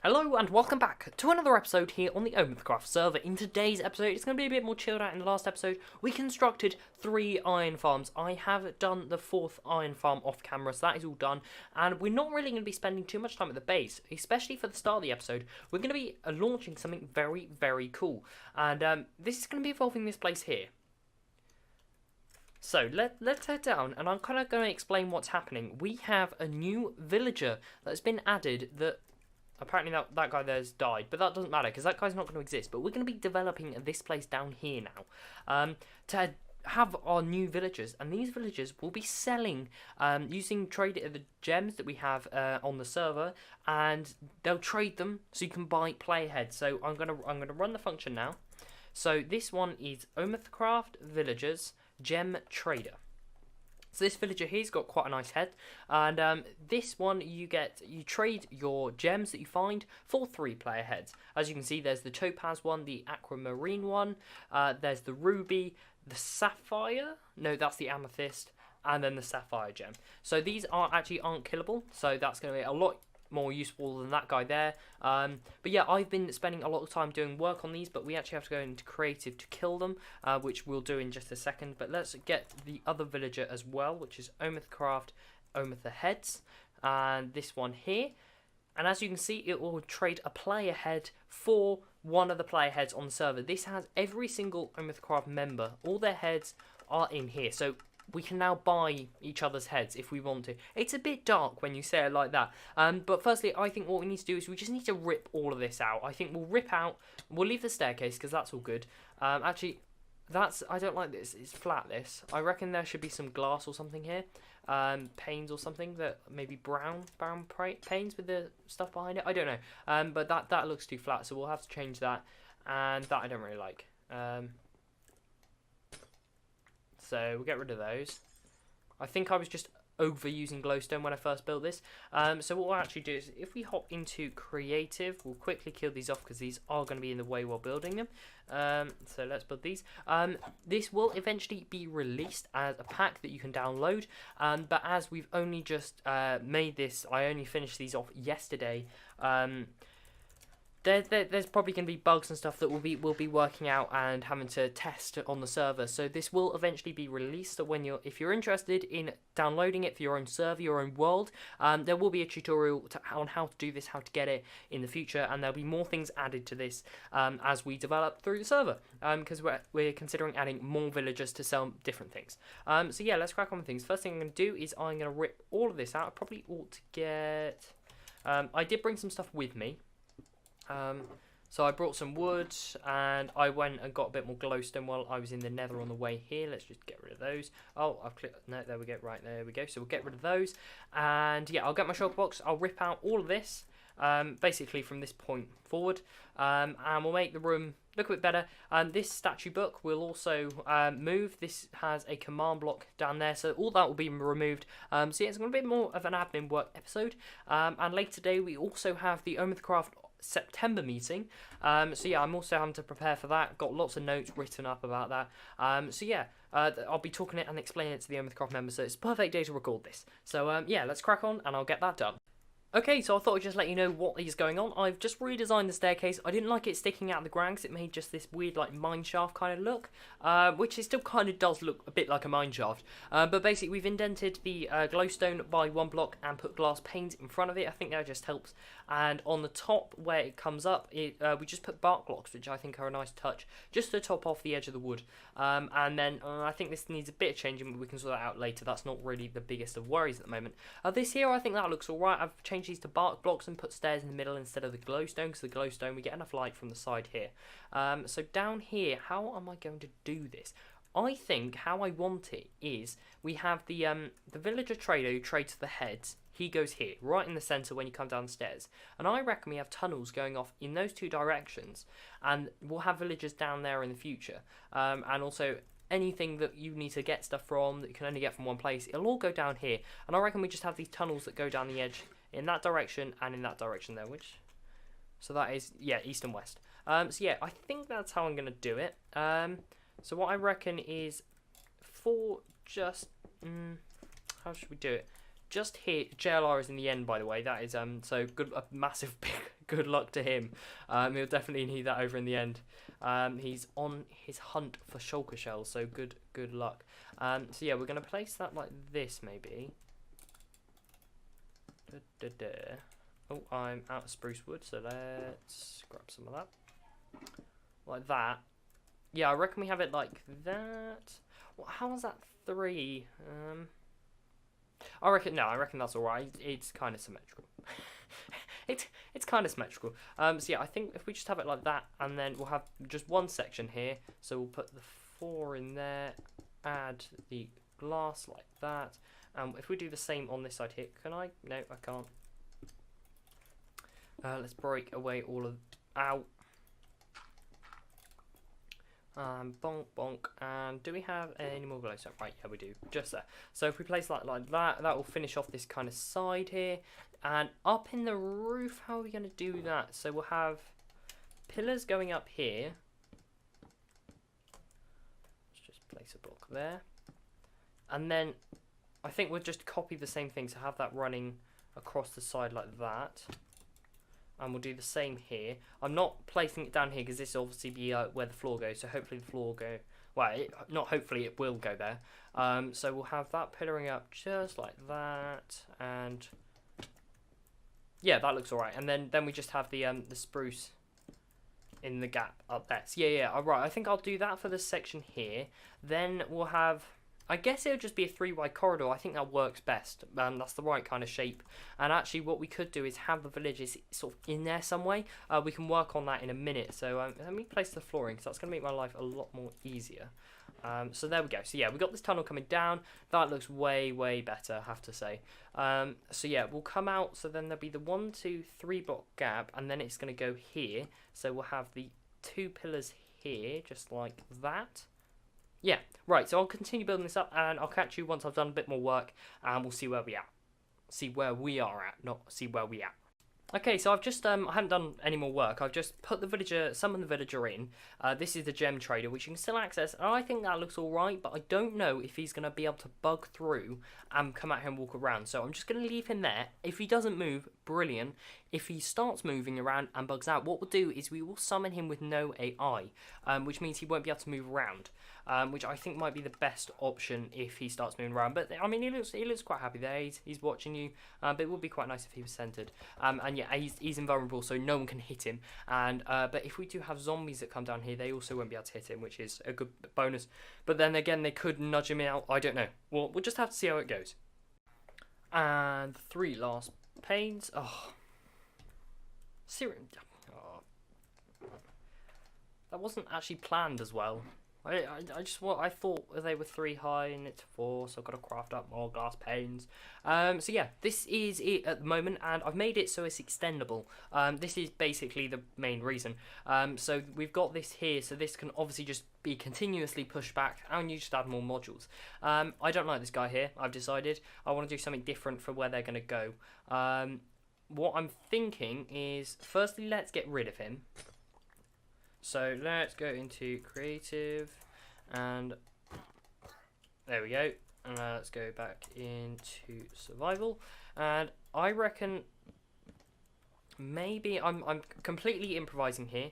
Hello and welcome back to another episode here on the OmathaCraft server. In today's episode, it's going to be a bit more chilled out. In the last episode, we constructed 3 iron farms. I have done the 4th iron farm off camera, so that is all done. And we're not really going to be spending too much time at the base, especially for the start of the episode. We're going to be launching something very, very cool. And this is going to be involving this place here. So let's head down, and I'm kind of going to explain what's happening. We have a new villager that's been added that... Apparently that guy there's died, but that doesn't matter because that guy's not going to exist. But we're going to be developing this place down here now to have our new villagers. And these villagers will be selling using the gems that we have on the server, and they'll trade them so you can buy player heads. So I'm gonna run the function now. So this one is OmathaCraft Villagers Gem Trader. So this villager here's got quite a nice head, and this one you trade your gems that you find for 3 player heads. As you can see, there's the topaz one, the aquamarine one, there's the ruby, the sapphire, no, that's the amethyst, and then the sapphire gem. So these aren't killable, so that's going to be a lot more useful than that guy there. But yeah, I've been spending a lot of time doing work on these, but we actually have to go into creative to kill them, which we'll do in just a second. But let's get the other villager as well, which is OmathaCraft Omatha Heads, and this one here. And as you can see, it will trade a player head for one of the player heads on the server. This has every single OmathaCraft member. All their heads are in here. So we can now buy each other's heads if we want to. It's a bit dark when you say it like that. But firstly, I think what we need to do is we just need to rip all of this out. I think we'll leave the staircase because that's all good. Actually, I don't like this. It's flat, this. I reckon there should be some glass or something here. Panes or something, that maybe brown panes with the stuff behind it. I don't know. But that looks too flat, so we'll have to change that. And that I don't really like. So we'll get rid of those. I think I was just overusing glowstone when I first built this. So what we'll actually do is, if we hop into creative, we'll quickly kill these off because these are going to be in the way while building them. So let's build these. This will eventually be released as a pack that you can download. But as we've only just made this, I only finished these off yesterday. There's probably going to be bugs and stuff that we'll be working out and having to test on the server. So this will eventually be released. So if you're interested in downloading it for your own server, your own world, there will be a tutorial on how to do this, how to get it in the future, and there'll be more things added to this as we develop through the server. Because we're considering adding more villagers to sell different things. So yeah, let's crack on with things. First thing I'm going to do is I'm going to rip all of this out. I probably ought to get. I did bring some stuff with me. So I brought some wood, and I went and got a bit more glowstone while I was in the nether on the way here. Let's just get rid of those. Oh, I've clicked, no, there we go, right, there we go. So we'll get rid of those, and yeah, I'll get my shulker box, I'll rip out all of this, basically from this point forward, and we'll make the room look a bit better. This statue book will also move. This has a command block down there, so all that will be removed. So yeah, it's going to be more of an admin work episode, and later today we also have the OmathaCraft September meeting, so yeah, I'm also having to prepare for that. Got lots of notes written up about that. So yeah, I'll be talking it and explaining it to the OmathaCraft members, so it's a perfect day to record this. So yeah, let's crack on and I'll get that done. Okay, so I thought I'd just let you know what is going on. I've just redesigned the staircase. I didn't like it sticking out of the ground because it made just this weird like mine shaft kind of look, which it still kind of does look a bit like a mine shaft. But basically we've indented the glowstone by 1 block and put glass panes in front of it. I think that just helps. And on the top where it comes up, we just put bark blocks, which I think are a nice touch, just to top off the edge of the wood. And then I think this needs a bit of changing, but we can sort that out later. That's not really the biggest of worries at the moment. This here, I think that looks alright. I've changed these to bark blocks and put stairs in the middle instead of the glowstone, because the glowstone we get enough light from the side here. So down here, how am I going to do this? I think how I want it is we have the villager trader who trades the heads. He goes here, right in the centre when you come down the stairs. And I reckon we have tunnels going off in those 2 directions, and we'll have villagers down there in the future. And also anything that you need to get stuff from that you can only get from one place, it'll all go down here. And I reckon we just have these tunnels that go down the edge in that direction and in that direction there, so that is, yeah, east and west. So yeah, I think that's how I'm going to do it. So what I reckon is for just, how should we do it? Just here, JLR is in the end, by the way. That is so good, a massive big good luck to him. He'll definitely need that over in the end. He's on his hunt for shulker shells, so good luck. So yeah, we're going to place that like this maybe. Oh, I'm out of spruce wood, so let's grab some of that. Like that. Yeah, I reckon we have it like that. Well, how is that 3? I reckon that's alright. It's kind of symmetrical. it's kind of symmetrical. So yeah, I think if we just have it like that, and then we'll have just one section here. So we'll put the 4 in there, add the glass like that. If we do the same on this side here, can I? No, I can't. Let's break away all of. Ow. Bonk, bonk. And do we have any more glowstone? Right, yeah, we do. Just there. So if we place like that, that will finish off this kind of side here. And up in the roof, how are we going to do that? So we'll have pillars going up here. Let's just place a block there. And then I think we'll just copy the same thing, so have that running across the side like that. And we'll do the same here. I'm not placing it down here because this will obviously be where the floor goes. So hopefully the floor will go. Well, not hopefully, it will go there. So we'll have that pillaring up just like that, and yeah, that looks alright. And then we just have the spruce in the gap up there. So yeah, alright. I think I'll do that for this section here. Then we'll have. I guess it'll just be a 3-wide corridor. I think that works best. That's the right kind of shape. And actually what we could do is have the villages sort of in there some way. We can work on that in a minute. So let me place the flooring, because that's going to make my life a lot more easier. So there we go. So yeah, we've got this tunnel coming down. That looks way better, I have to say. So yeah, we'll come out. So then there'll be the 1, 2, 3 block gap. And then it's going to go here. So we'll have the 2 pillars here, just like that. Yeah, right, so I'll continue building this up, and I'll catch you once I've done a bit more work, and we'll see where we are. See where we are at, not see where we are. Okay, so I've just, I haven't done any more work. I've just put the villager, summoned the villager in. This is the gem trader, which you can still access. And I think that looks alright, but I don't know if he's going to be able to bug through and come out here and walk around. So I'm just going to leave him there. If he doesn't move, brilliant. If he starts moving around and bugs out, what we'll do is we will summon him with no AI, which means he won't be able to move around, which I think might be the best option if he starts moving around. But I mean, he looks quite happy there. He's watching you, but it would be quite nice if he was centered. And yeah, he's invulnerable, so no one can hit him. And but if we do have zombies that come down here, they also won't be able to hit him, which is a good bonus. But then again, they could nudge him out. I don't know. We'll just have to see how it goes. And 3 last panes. Oh. Oh. That wasn't actually planned as well. I thought they were 3 high and it's 4, so I've got to craft up more glass panes. So yeah, this is it at the moment, and I've made it so it's extendable. This is basically the main reason. So we've got this here, so this can obviously just be continuously pushed back, and you just add more modules. I don't like this guy here. I've decided I want to do something different for where they're going to go. What I'm thinking is, firstly, let's get rid of him. So let's go into creative, and there we go. And let's go back into survival. And I reckon maybe I'm completely improvising here,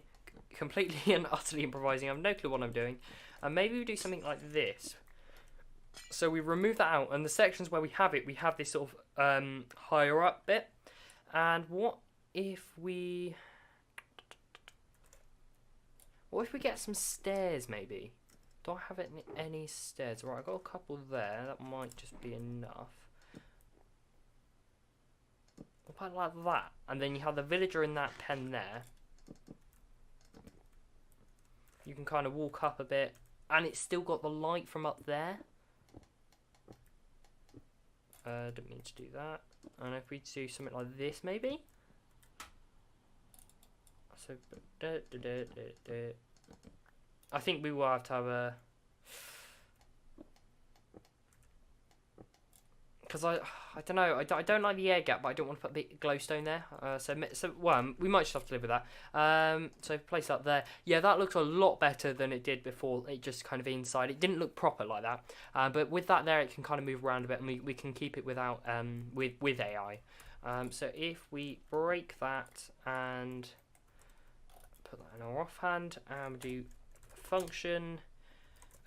completely and utterly improvising. I have no clue what I'm doing. And maybe we do something like this. So we remove that out, and the sections where we have it, we have this sort of higher up bit. And what if we get some stairs, maybe? Do I have any stairs? Right, I've got a couple there. That might just be enough. What about like that? And then you have the villager in that pen there. You can kind of walk up a bit. And it's still got the light from up there. Didn't mean to do that. And if we do something like this, maybe? So, I think we will have to have a... Because I don't know, I don't like the air gap, but I don't want to put a big glowstone there. Well, we might just have to live with that. So place up there. Yeah, that looks a lot better than it did before. It just kind of inside. It didn't look proper like that. But with that there, it can kind of move around a bit, and we can keep it without with AI. So if we break that and put that in our offhand, and do function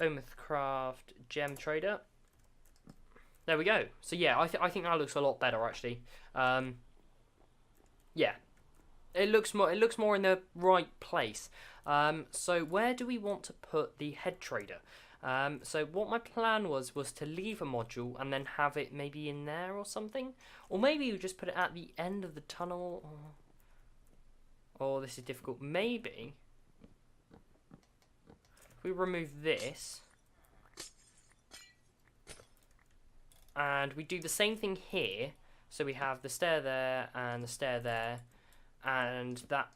OmathaCraft gem trader. There we go. So yeah, I think that looks a lot better actually. Yeah, it looks more in the right place. So where do we want to put the head trader? So what my plan was to leave a module and then have it maybe in there or something, or maybe you just put it at the end of the tunnel. Oh, this is difficult. Maybe if we remove this and we do the same thing here, so we have the stair there and the stair there, and that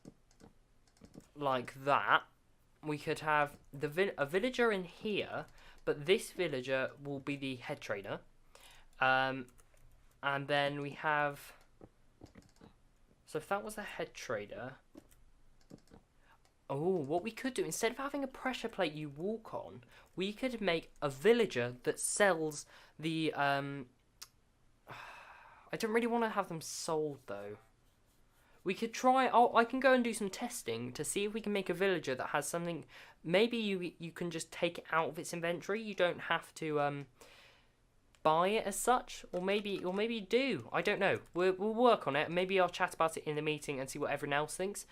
like that. We could have a villager in here, but this villager will be the head trader. And then we have... So if that was the head trader... Oh, what we could do, instead of having a pressure plate you walk on, we could make a villager that sells the... I don't really want to have them sold, though. We could try... I can go and do some testing to see if we can make a villager that has something... Maybe you can just take it out of its inventory. You don't have to buy it as such. Or maybe you do. I don't know. We'll work on it. Maybe I'll chat about it in the meeting and see what everyone else thinks.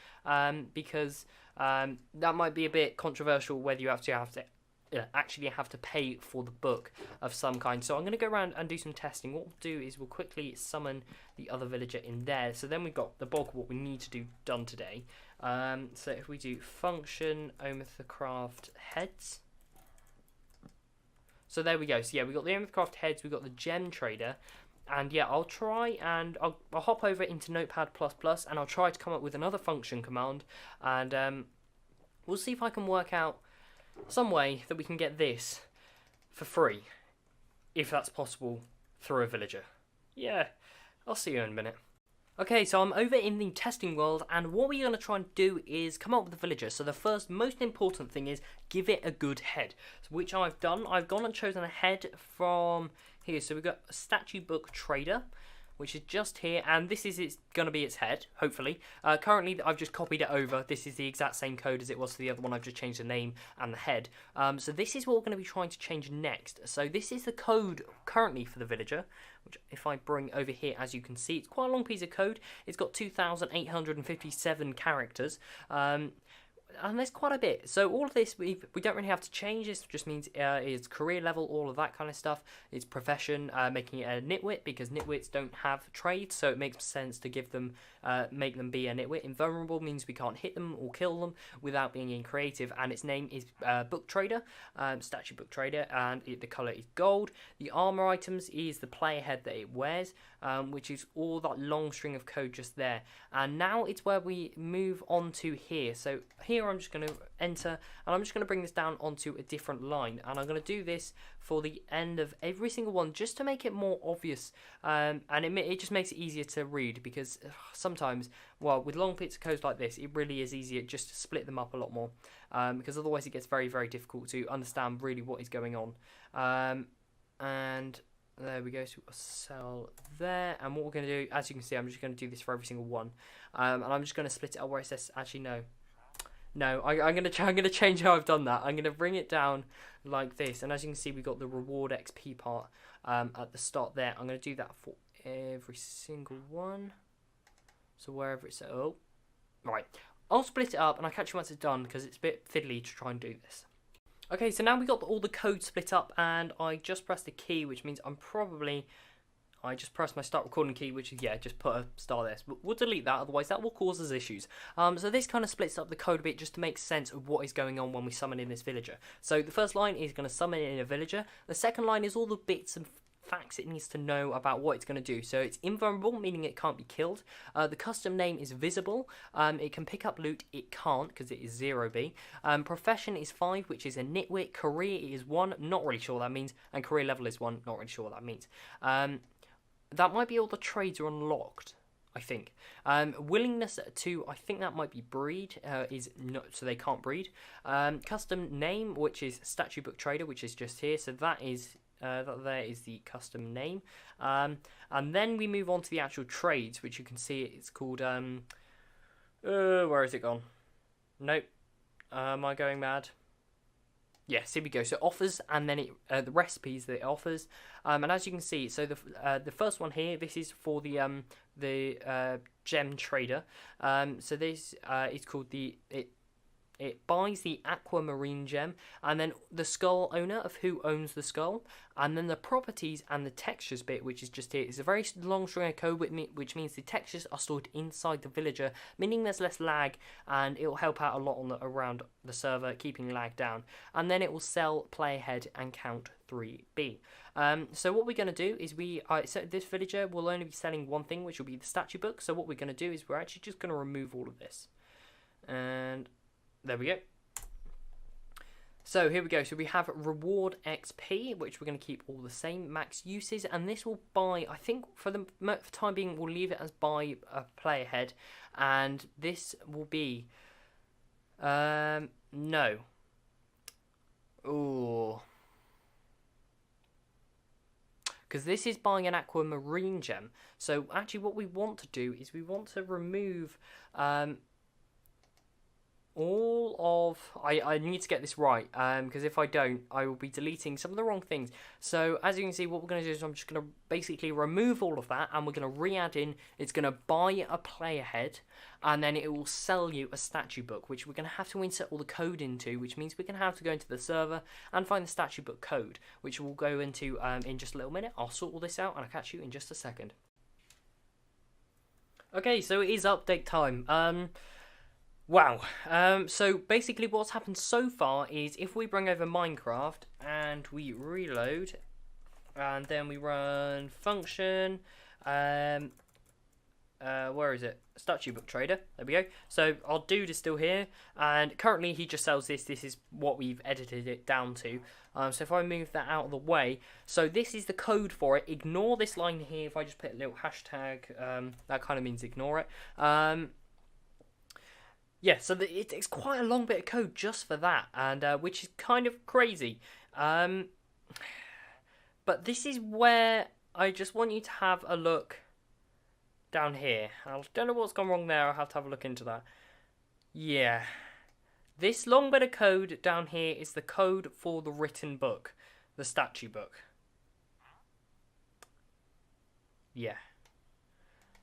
Because that might be a bit controversial whether you actually have to pay for the book of some kind. So I'm going to go around and do some testing. What we'll do is we'll quickly summon the other villager in there. So then we've got the bulk of what we need to do done today. So if we do function OmathaCraft heads. So there we go. So yeah, we've got the OmathaCraft heads, we've got the gem trader. And yeah, I'll try and I'll hop over into Notepad++ and I'll try to come up with another function command. And we'll see if I can work out some way that we can get this for free, if that's possible, through a villager. Yeah, I'll see you in a minute. Okay, so I'm over in the testing world, and what we're going to try and do is come up with a villager. So the first most important thing is give it a good head, which I've done. I've gone and chosen a head from here. So we've got a statue book trader, which is just here, and this is going to be its head, hopefully. Currently, I've just copied it over. This is the exact same code as it was for the other one. I've just changed the name and the head. So this is what we're going to be trying to change next. So this is the code currently for the villager, which if I bring over here, as you can see, it's quite a long piece of code. It's got 2,857 characters. And there's quite a bit. So all of this, we don't really have to change. This just means it's career level, all of that kind of stuff. It's profession, making it a nitwit, because nitwits don't have trades, so it makes sense to give them, make them be a nitwit. Invulnerable means we can't hit them or kill them without being in creative, and its name is book trader, statue book trader, and the colour is gold. The armor items is the player head that it wears, which is all that long string of code just there. And now it's where we move on to here. So here I'm just going to enter, and I'm just going to bring this down onto a different line, and I'm going to do this for the end of every single one just to make it more obvious, and it just makes it easier to read, because sometimes, well, with long bits of code like this, it really is easier just to split them up a lot more, because otherwise it gets very, very difficult to understand really what is going on. And there we go, so we've got a cell there, and what we're going to do, as you can see, I'm just going to do this for every single one, and I'm just going to split it up where it says, actually no, I'm going to change how I've done that. I'm going to bring it down like this, and as you can see, we've got the reward XP part at the start there. I'm going to do that for every single one, so wherever it's, oh, right, I'll split it up, and I'll catch you once it's done, because it's a bit fiddly to try and do this. Okay, so now we've got all the code split up, and I just pressed the key, which means I just pressed my start recording key, which is, yeah, just put a star there. So we'll delete that, otherwise that will cause us issues. So this kind of splits up the code a bit just to make sense of what is going on when we summon in this villager. So the first line is going to summon in a villager. The second line is all the bits and facts it needs to know about what it's going to do. So it's invulnerable, meaning it can't be killed. The custom name is visible. It can pick up loot. It can't, because it is 0B. Profession is 5, which is a nitwit. Career is 1, not really sure what that means. And career level is 1, not really sure what that means. That might be all the trades are unlocked, I think. Willingness to, I think that might be breed, is not, so they can't breed. Custom name, which is statue book trader, which is just here, so that is That there is the custom name. And then we move on to the actual trades, which you can see it's called. Where has it gone? Nope. Am I going mad? Yes, here we go. So offers, and then the recipes that it offers, and as you can see, so the first one here, this is for the gem trader. So this is called it buys the aquamarine gem, and then the skull owner of who owns the skull, and then the properties and the textures bit, which is just here. It's a very long string of code, which means the textures are stored inside the villager, meaning there's less lag, and it will help out a lot around the server, keeping lag down. And then it will sell play ahead and count 3B. So what we're going to do is so this villager will only be selling one thing, which will be the statue book. So what we're going to do is we're actually just going to remove all of this, and there we go. So here we go. So we have reward XP, which we're going to keep all the same, max uses, and this will buy, I think for the time being, we'll leave it as buy a play ahead, and this will be, no. Ooh. Because this is buying an aquamarine gem. So actually what we want to do is we want to remove, all of I need to get this right, because if I don't, I will be deleting some of the wrong things. So as you can see, what we're going to do is I'm just going to basically remove all of that, and we're going to re-add in, it's going to buy a play ahead, and then it will sell you a statue book, which we're going to have to insert all the code into, which means we're going to have to go into the server and find the statue book code, which we'll go into in just a little minute. I'll sort all this out and I'll catch you in just a second. Okay, so it is update time. Wow. So basically what's happened so far is if we bring over Minecraft and we reload, and then we run function, where is it? Statue book trader. There we go. So our dude is still here, and currently he just sells this. This is what we've edited it down to. So if I move that out of the way, so this is the code for it. Ignore this line here. If I just put a little hashtag, that kind of means ignore it. Yeah, so it's quite a long bit of code just for that, and which is kind of crazy. But this is where I just want you to have a look down here. I don't know what's gone wrong there. I'll have to have a look into that. Yeah. This long bit of code down here is the code for the written book, the statue book. Yeah.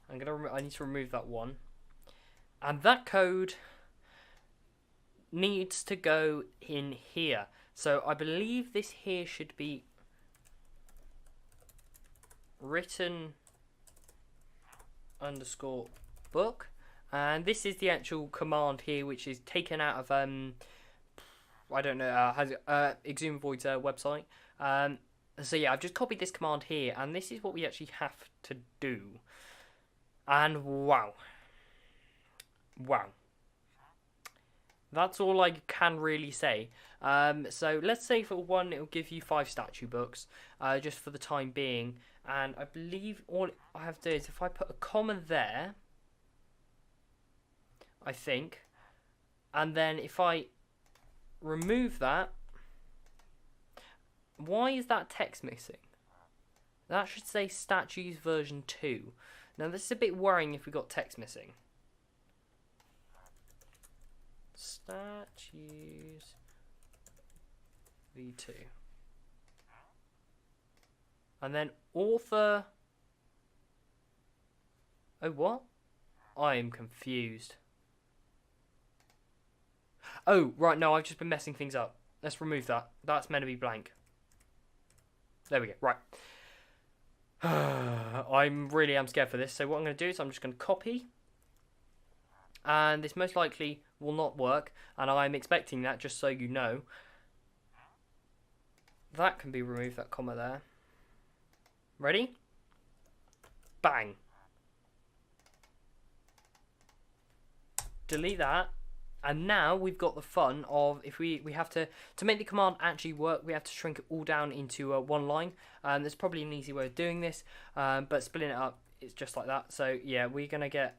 I need to remove that one. And that code needs to go in here. So I believe this here should be written _ book. And this is the actual command here, which is taken out of, I don't know, Exhume Void's website. So yeah, I've just copied this command here, and this is what we actually have to do. And wow. Wow. That's all I can really say. So let's say for one, it'll give you 5 statue books, just for the time being. And I believe all I have to do is if I put a comma there, I think, and then if I remove that, why is that text missing? That should say statues version 2. Now this is a bit worrying if we got text missing. Statues v2, and then author. Oh, what? I am confused. Oh, right, no, I've just been messing things up. Let's remove that. That's meant to be blank. There we go. Right. I'm scared for this. So what I'm going to do is I'm just going to copy. And this most likely will not work. And I'm expecting that, just so you know. That can be removed, that comma there. Ready? Bang. Delete that. And now we've got the fun of, if we have to make the command actually work, we have to shrink it all down into one line. There's probably an easy way of doing this, but splitting it up, it's just like that. So yeah, we're going to get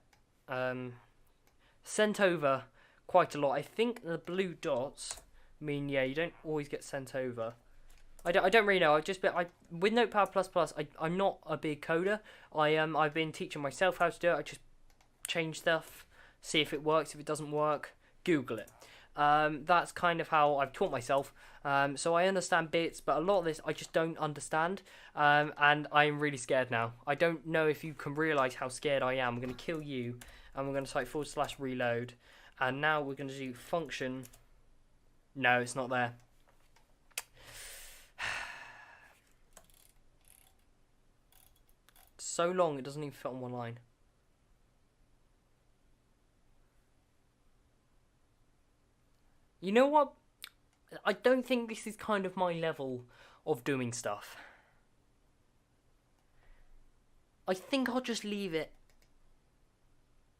sent over quite a lot. I think the blue dots mean, yeah, you don't always get sent over. I don't really know. With Notepad++, I'm not a big coder. I've been teaching myself how to do it. I just change stuff, see if it works. If it doesn't work, Google it. That's kind of how I've taught myself. So I understand bits, but a lot of this I just don't understand. And I'm really scared now. I don't know if you can realise how scared I am. I'm going to kill you, and we're going to type /reload. And now we're going to do function. No, it's not there. So long, it doesn't even fit on one line. You know what? I don't think this is kind of my level of doing stuff. I think I'll just leave it.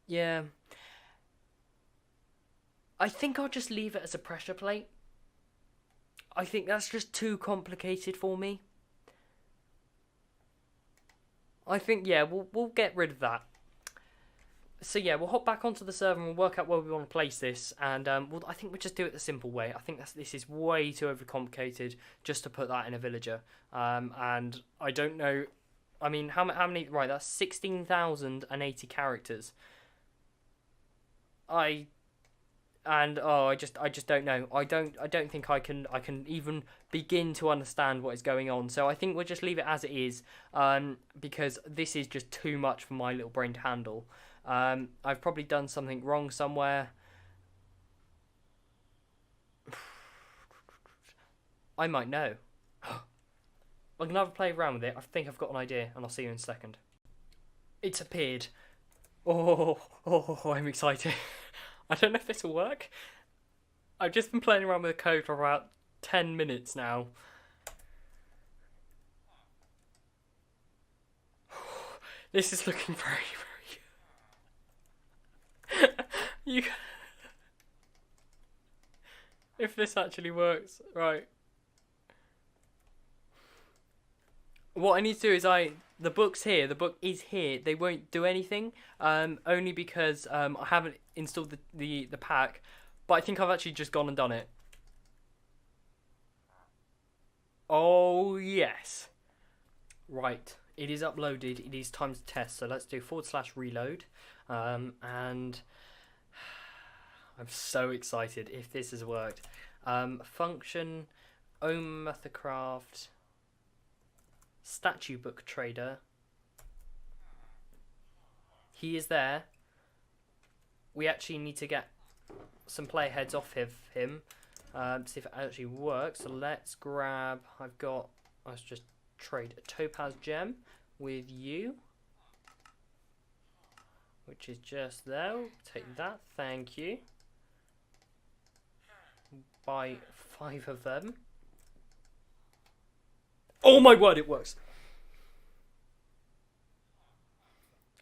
Yeah. I think I'll just leave it as a pressure plate. I think that's just too complicated for me. I think, yeah, we'll get rid of that. So yeah, we'll hop back onto the server and we'll work out where we want to place this, and I think we'll just do it the simple way. I think this is way too overcomplicated just to put that in a villager. And I don't know. I mean, how many? Right, that's 16,080 characters. I just don't know. I don't think I can even begin to understand what is going on. So I think we'll just leave it as it is, because this is just too much for my little brain to handle. I've probably done something wrong somewhere. I might know. I can have a play around with it. I think I've got an idea, and I'll see you in a second. It's appeared. Oh, I'm excited. I don't know if this will work. I've just been playing around with the code for about 10 minutes now. This is looking very, very... If this actually works, right. What I need to do is the book is here. They won't do anything, only because I haven't installed the pack, but I think I've actually just gone and done it. Oh yes. Right, it is uploaded. It is time to test. So let's do /reload, and I'm so excited if this has worked. Function OmathaCraft statue book trader. He is there. We actually need to get some player heads off of him, to see if it actually works. So let's grab, let's just trade a topaz gem with you, which is just there. We'll take that, thank you. Buy 5 of them. Oh my word, it works.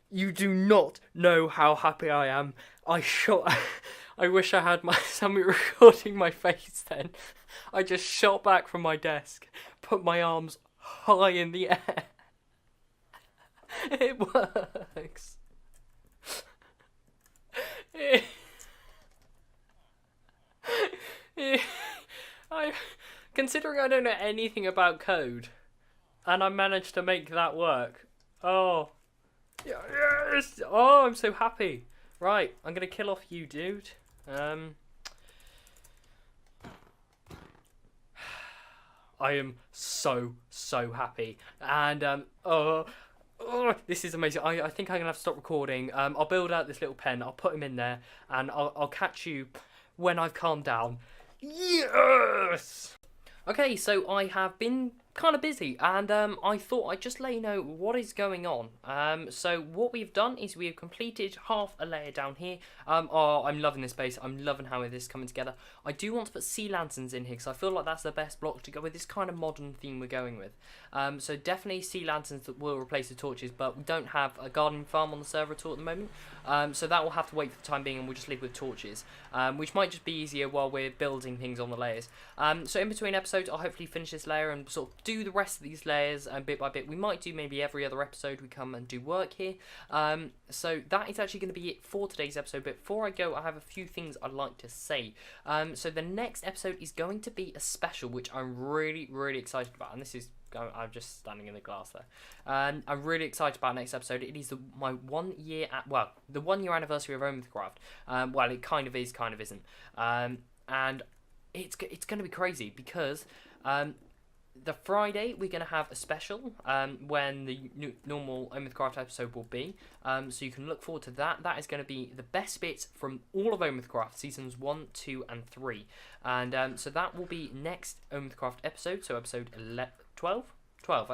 You do not know how happy I am. I wish I had somebody recording my face then. I just shot back from my desk, put my arms high in the air. It works. Considering I don't know anything about code, and I managed to make that work. Oh, yes! Oh, I'm so happy. Right, I'm gonna kill off you, dude. I am so happy, and this is amazing. I think I'm gonna have to stop recording. I'll build out this little pen. I'll put him in there, and I'll catch you when I've calmed down. Yes. Okay, so I have been kind of busy, and I thought I'd just let you know what is going on. So what we've done is we have completed half a layer down here. Oh, I'm loving this base. I'm loving how this is coming together. I do want to put sea lanterns in here because I feel like that's the best block to go with this kind of modern theme we're going with. So definitely sea lanterns that will replace the torches, but we don't have a gardening farm on the server at all at the moment. So that will have to wait for the time being, and we'll just live with torches, which might just be easier while we're building things on the layers. So in between episodes, I'll hopefully finish this layer and sort of do the rest of these layers bit by bit. We might do maybe every other episode we come and do work here. So that is actually going to be it for today's episode. But before I go, I have a few things I'd like to say. So the next episode is going to be a special, which I'm really, really excited about. And this is, I'm just standing in the glass there. I'm really excited about next episode. It is my 1 year, the 1 year anniversary of OmathaCraft. Well, it kind of is, kind of isn't. And it's going to be crazy because the Friday we're going to have a special when the normal OmathaCraft episode will be. So you can look forward to that. That is going to be the best bits from all of OmathaCraft seasons 1, 2, and 3. And so that will be next OmathaCraft episode. So episode 12.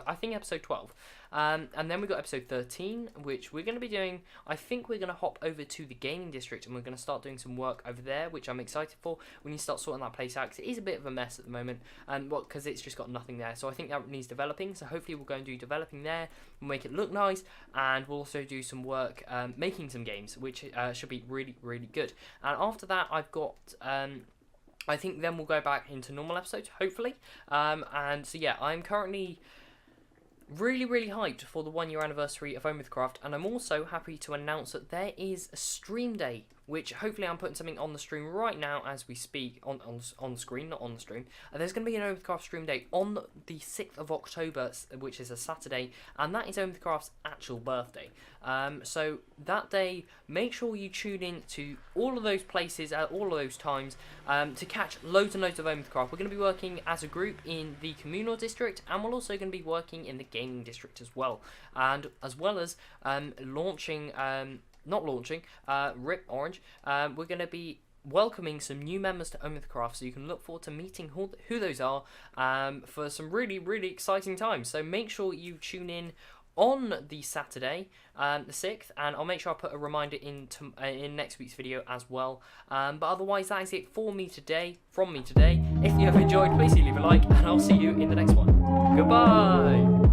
I think episode 12. And then we've got episode 13, which we're going to be doing. I think we're going to hop over to the gaming district and we're going to start doing some work over there, which I'm excited for. We need to start sorting that place out because it is a bit of a mess at the moment, and because it's just got nothing there. So I think that needs developing. So hopefully we'll go and do developing there, we'll make it look nice, and we'll also do some work making some games, which should be really, really good. And after that, I've got. I think then we'll go back into normal episodes, hopefully. And so yeah, I'm currently really, really hyped for the 1 year anniversary of OmathaCraft, and I'm also happy to announce that there is a stream day, which hopefully I'm putting something on the stream right now as we speak, on the screen, not on the stream. There's going to be an OmathaCraft stream day on the 6th of October, which is a Saturday, and that is OmathaCraft's actual birthday. So that day, make sure you tune in to all of those places at all of those times to catch loads and loads of OmathaCraft. We're going to be working as a group in the communal district, and we're also going to be working in the gaming district as well. And as well as launching... Rip Orange, we're going to be welcoming some new members to OmathaCraft, so you can look forward to meeting who those are for some really, really exciting times. So make sure you tune in on the Saturday, the 6th, and I'll make sure I put a reminder in next week's video as well. But otherwise, that is it from me today. If you have enjoyed, please leave a like, and I'll see you in the next one. Goodbye!